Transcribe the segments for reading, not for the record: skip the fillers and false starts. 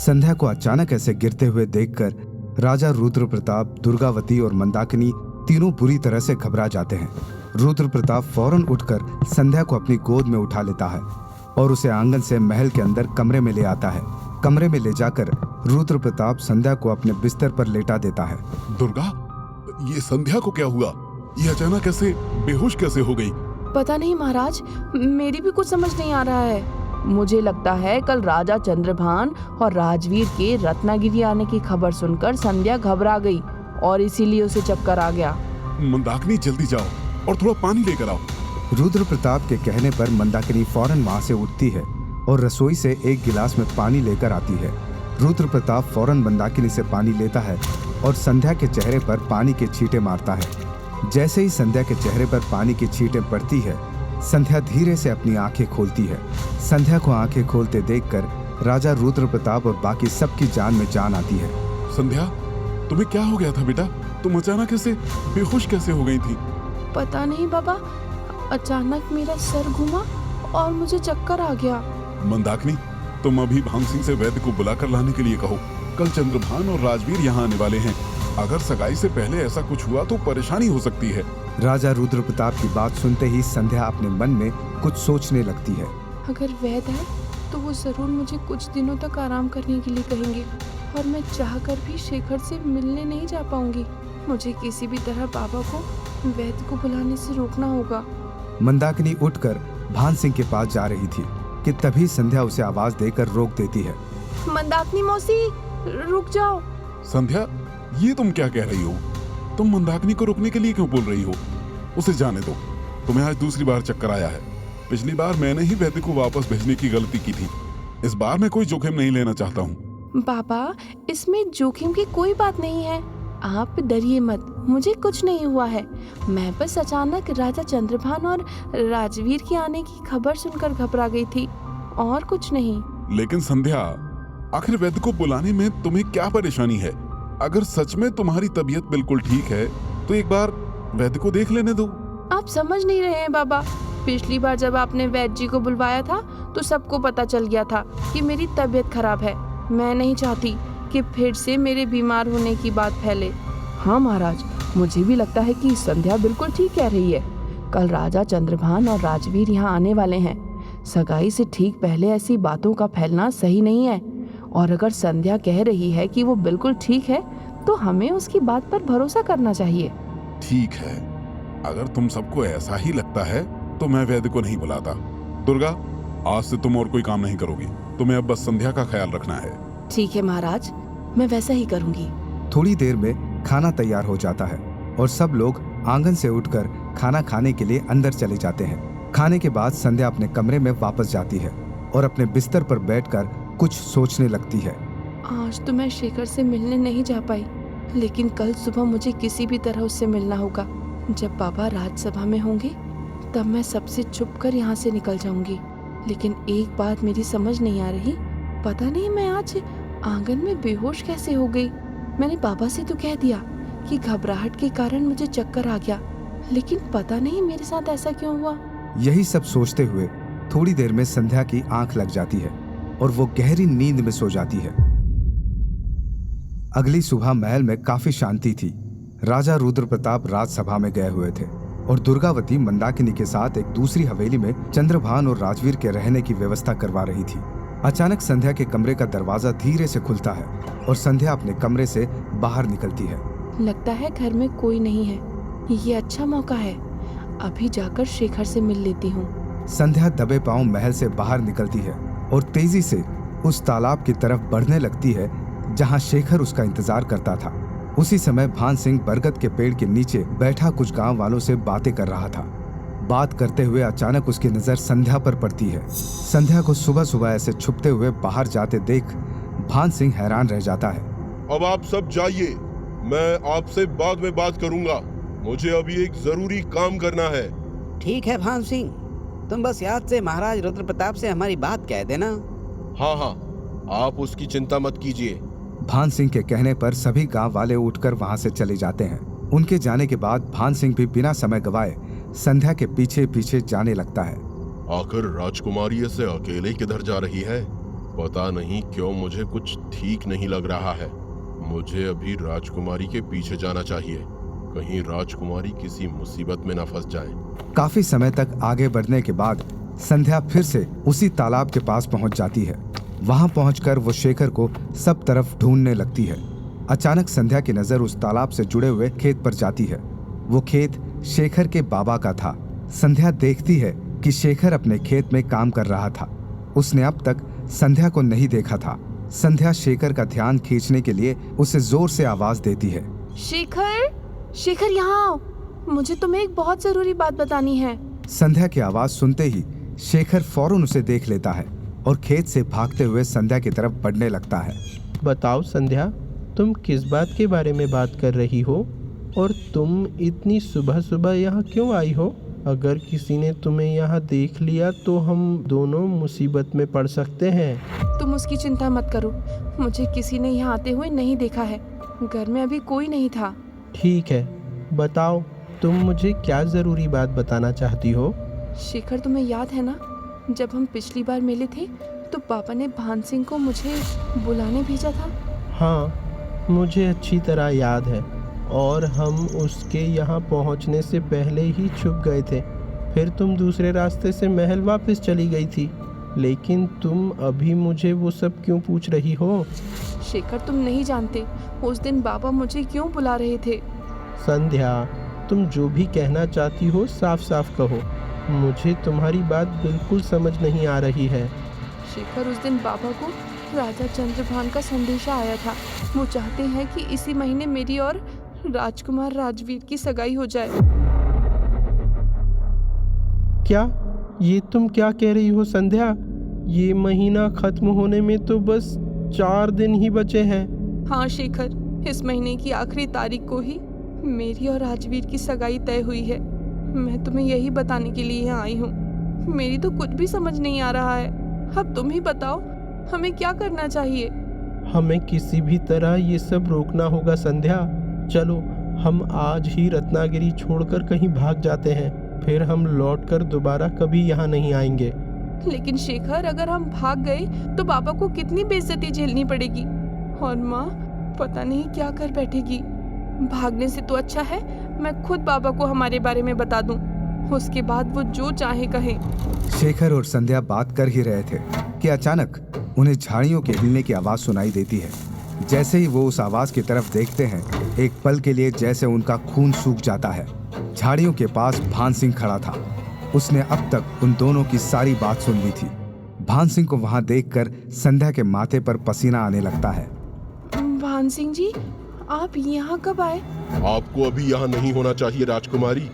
संध्या को अचानक ऐसे गिरते हुए देखकर राजा रुद्र प्रताप, दुर्गावती और मंदाकिनी तीनों बुरी तरह से घबरा जाते हैं। रुद्र प्रताप फौरन उठकर संध्या को अपनी गोद में उठा लेता है और उसे आंगन से महल के अंदर कमरे में ले आता है। कमरे में ले जाकर रुद्र प्रताप संध्या को अपने बिस्तर पर लेटा देता है। दुर्गा, ये संध्या को क्या हुआ? ये अचानक ऐसे बेहोश कैसे हो गई? पता नहीं महाराज, मेरी भी कुछ समझ नहीं आ रहा है। मुझे लगता है कल राजा चंद्रभान और राजवीर के रत्नागिरी आने की खबर सुनकर संध्या घबरा गई और इसीलिए उसे चक्कर आ गया। मंदाकिनी, जल्दी जाओ और थोड़ा पानी लेकर आओ। रुद्र प्रताप के कहने पर मंदाकिनी फौरन वहां से उठती है और रसोई से एक गिलास में पानी लेकर आती है। रुद्र प्रताप फौरन मंदाकिनी से पानी लेता है और संध्या के चेहरे पर पानी के छींटे मारता है। जैसे ही संध्या के चेहरे पर पानी की छींटें पड़ती है, संध्या धीरे से अपनी आंखें खोलती है। संध्या को आंखें खोलते देखकर राजा रुद्र प्रताप और बाकी सबकी जान में जान आती है। संध्या, तुम्हें क्या हो गया था बेटा? तुम अचानक ऐसे बेहोश कैसे हो गई थी? पता नहीं बाबा, अचानक मेरा सर घूमा और मुझे चक्कर आ गया। मंदाकिनी, तुम अभी भान सिंह से वैद्य को बुलाकर लाने के लिए कहो। कल चंद्रभान और राजवीर यहाँ आने वाले हैं। अगर सगाई से पहले ऐसा कुछ हुआ तो परेशानी हो सकती है। राजा रुद्र प्रताप की बात सुनते ही संध्या अपने मन में कुछ सोचने लगती है। अगर वैद्य है तो वो जरूर मुझे कुछ दिनों तक आराम करने के लिए कहेंगे और मैं चाहकर भी शेखर से मिलने नहीं जा पाऊंगी। मुझे किसी भी तरह बाबा को वैद्य को बुलाने से रोकना होगा। मंदाकिनी उठकर भान सिंह के पास जा रही थी कि तभी संध्या उसे आवाज देकर रोक देती है। मंदाकिनी मौसी, रुक जाओ। संध्या, ये तुम क्या कह रही हो? तुम मंदाकिनी को रोकने के लिए क्यों बोल रही हो? उसे जाने दो। तुम्हें आज दूसरी बार चक्कर आया है। पिछली बार मैंने ही वैद्य को वापस भेजने की गलती की थी। इस बार मैं कोई जोखिम नहीं लेना चाहता हूँ। बाबा, इसमें जोखिम की कोई बात नहीं है। आप डरिए मत, मुझे कुछ नहीं हुआ है। मैं बस अचानक राजा चंद्रभान और राजवीर के आने की खबर सुनकर घबरा गई थी, और कुछ नहीं। लेकिन संध्या, आखिर वैद्य को बुलाने में तुम्हें क्या परेशानी है? अगर सच में तुम्हारी तबीयत बिल्कुल ठीक है तो एक बार वैद्य को देख लेने दो। आप समझ नहीं रहे हैं बाबा। पिछली बार जब आपने वैद्य जी को बुलवाया था तो सबको पता चल गया था कि मेरी तबीयत खराब है। मैं नहीं चाहती कि फिर से मेरे बीमार होने की बात फैले। हाँ महाराज, मुझे भी लगता है कि संध्या बिल्कुल ठीक कह रही है। कल राजा चंद्रभान और राजवीर यहाँ आने वाले हैं। सगाई से ठीक पहले ऐसी बातों का फैलना सही नहीं है। और अगर संध्या कह रही है कि वो बिल्कुल ठीक है तो हमें उसकी बात पर भरोसा करना चाहिए। ठीक है, अगर तुम सबको ऐसा ही लगता है तो मैं वैद्य को नहीं बुलाता। दुर्गा, आज से तुम और कोई काम नहीं करोगी। तुम्हें अब बस संध्या का ख्याल रखना है। ठीक है महाराज, मैं वैसा ही करूंगी। थोड़ी देर में खाना तैयार हो जाता है और सब लोग आंगन से उठकर खाना खाने के लिए अंदर चले जाते हैं। खाने के बाद संध्या अपने कमरे में वापस जाती है और अपने बिस्तर पर बैठकर कुछ सोचने लगती है। आज तो मैं शेखर से मिलने नहीं जा पाई, लेकिन कल सुबह मुझे किसी भी तरह उससे मिलना होगा। जब पापा राज्यसभा में होंगे तब मैं सबसे छुप कर यहाँ से निकल जाऊंगी। लेकिन एक बात मेरी समझ नहीं आ रही, पता नहीं मैं आज आंगन में बेहोश कैसे हो गई। मैंने पापा से तो कह दिया कि घबराहट के कारण मुझे चक्कर आ गया, लेकिन पता नहीं मेरे साथ ऐसा क्यों हुआ। यही सब सोचते हुए थोड़ी देर में संध्या की आंख लग जाती है और वो गहरी नींद में सो जाती है। अगली सुबह महल में काफी शांति थी। राजा रुद्र प्रताप राजसभा में गए हुए थे और दुर्गावती मंदाकिनी के साथ एक दूसरी हवेली में चंद्रभान और राजवीर के रहने की व्यवस्था करवा रही थी। अचानक संध्या के कमरे का दरवाजा धीरे से खुलता है और संध्या अपने कमरे से बाहर निकलती है। लगता है घर में कोई नहीं है। ये अच्छा मौका है, अभी जाकर शेखर से मिल लेती हूँ। संध्या दबे पांव महल से बाहर निकलती है और तेजी से उस तालाब की तरफ बढ़ने लगती है जहां शेखर उसका इंतजार करता था। उसी समय भान सिंह बरगद के पेड़ के नीचे बैठा कुछ गांव वालों से बातें कर रहा था। बात करते हुए अचानक उसकी नजर संध्या पर पड़ती है। संध्या को सुबह सुबह ऐसे छुपते हुए बाहर जाते देख भान सिंह हैरान रह जाता है। अब आप सब जाइए, मैं आपसे बाद में बात करूंगा। मुझे अभी एक जरूरी काम करना है। ठीक है भान सिंह, तुम बस याद से महाराज रुद्र प्रताप से हमारी बात कह देना। हाँ हाँ, आप उसकी चिंता मत कीजिए। भान सिंह के कहने पर सभी गांव वाले उठकर वहां से चले जाते हैं। उनके जाने के बाद भान सिंह भी बिना समय गवाए संध्या के पीछे पीछे जाने लगता है। आखिर राजकुमारी ऐसे अकेले किधर जा रही है? पता नहीं क्यों मुझे कुछ ठीक नहीं लग रहा है। मुझे अभी राजकुमारी के पीछे जाना चाहिए, कहीं राजकुमारी किसी मुसीबत में न फंस जाए। काफी समय तक आगे बढ़ने के बाद संध्या फिर से उसी तालाब के पास पहुंच जाती है। वहां पहुंचकर वो शेखर को सब तरफ ढूंढने लगती है। अचानक संध्या की नजर उस तालाब से जुड़े हुए खेत पर जाती है। वो खेत शेखर के बाबा का था। संध्या देखती है कि शेखर अपने खेत में काम कर रहा था। उसने अब तक संध्या को नहीं देखा था। संध्या शेखर का ध्यान खींचने के लिए उसे जोर से आवाज देती है। शेखर, शेखर यहाँ आओ, मुझे तुम्हें एक बहुत जरूरी बात बतानी है। संध्या की आवाज सुनते ही शेखर फौरन उसे देख लेता है और खेत से भागते हुए संध्या की तरफ बढ़ने लगता है। बताओ संध्या, तुम किस बात के बारे में बात कर रही हो और तुम इतनी सुबह सुबह यहाँ क्यों आई हो? अगर किसी ने तुम्हें यहाँ देख लिया तो हम दोनों मुसीबत में पड़ सकते हैं। तुम उसकी चिंता मत करो, मुझे किसी ने यहाँ आते हुए नहीं देखा है। घर में अभी कोई नहीं था। ठीक है, बताओ तुम मुझे क्या ज़रूरी बात बताना चाहती हो? शेखर, तुम्हें याद है ना, जब हम पिछली बार मिले थे तो पापा ने भान सिंह को मुझे बुलाने भेजा था। हाँ, मुझे अच्छी तरह याद है और हम उसके यहाँ पहुँचने से पहले ही छुप गए थे। फिर तुम दूसरे रास्ते से महल वापस चली गई थी, लेकिन तुम अभी मुझे वो सब क्यों पूछ रही हो? शेखर, तुम नहीं जानते उस दिन बाबा मुझे क्यों बुला रहे थे। संध्या, तुम जो भी कहना चाहती हो साफ साफ कहो। मुझे तुम्हारी बात बिल्कुल समझ नहीं आ रही है। शेखर, उस दिन बाबा को राजा चंद्रभान का संदेशा आया था। वो चाहते हैं कि इसी महीने मेरी और राजकुमार राजवीर की सगाई हो जाए। क्या? ये तुम क्या कह रही हो संध्या? ये महीना खत्म होने में तो बस 4 दिन ही बचे हैं। हाँ शेखर, इस महीने की आखिरी तारीख को ही मेरी और राजवीर की सगाई तय हुई है। मैं तुम्हें यही बताने के लिए यहाँ आई हूँ। मेरी तो कुछ भी समझ नहीं आ रहा है। अब तुम ही बताओ, हमें क्या करना चाहिए? हमें किसी भी तरह ये सब रोकना होगा संध्या। चलो, हम आज ही रत्नागिरी छोड़कर कहीं भाग जाते हैं, फिर हम लौटकर दोबारा कभी यहाँ नहीं आएंगे। लेकिन शेखर, अगर हम भाग गए तो पापा को कितनी बेइज्जती झेलनी पड़ेगी और माँ पता नहीं क्या कर बैठेगी। भागने से तो अच्छा है मैं खुद पापा को हमारे बारे में बता दूं, उसके बाद वो जो चाहे कहे। शेखर और संध्या बात कर ही रहे थे कि अचानक उन्हें झाड़ियों के हिलने की आवाज सुनाई देती है। जैसे ही वो उस आवाज की तरफ देखते हैं, एक पल के लिए जैसे उनका खून सूख जाता है। झाड़ियों के पास भान सिंह खड़ा था। उसने अब तक उन दोनों की सारी बात सुन ली थी। भान सिंह को वहां देखकर संध्या के माथे पर पसीना आने लगता है। भान सिंह जी, आप यहाँ कब आए? आपको अभी यहाँ नहीं होना चाहिए राजकुमारी।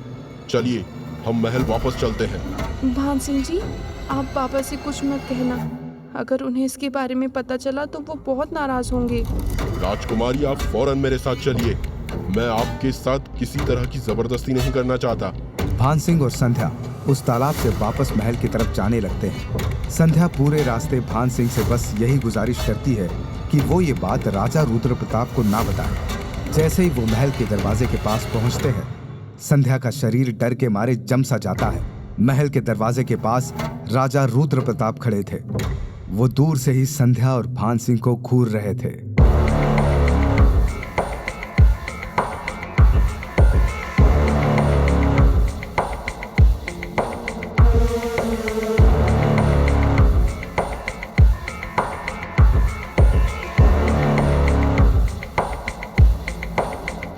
चलिए, हम महल वापस चलते हैं। भान सिंह जी, आप पापा से कुछ मत कहना। अगर उन्हें इसके बारे में पता चला तो वो बहुत नाराज होंगे। राजकुमारी, आप फौरन मेरे साथ चलिए। मैं आपके साथ किसी तरह की जबरदस्ती नहीं करना चाहता। भान सिंह और संध्या उस तालाब से वापस महल की तरफ जाने लगते हैं। संध्या पूरे रास्ते भान सिंह से बस यही गुजारिश करती है कि वो ये बात राजा रुद्र प्रताप को ना बताए। जैसे ही वो महल के दरवाजे के पास पहुंचते हैं, संध्या का शरीर डर के मारे जम सा जाता है। महल के दरवाजे के पास राजा रुद्र प्रताप खड़े थे। वो दूर से ही संध्या और भान सिंह को घूर रहे थे।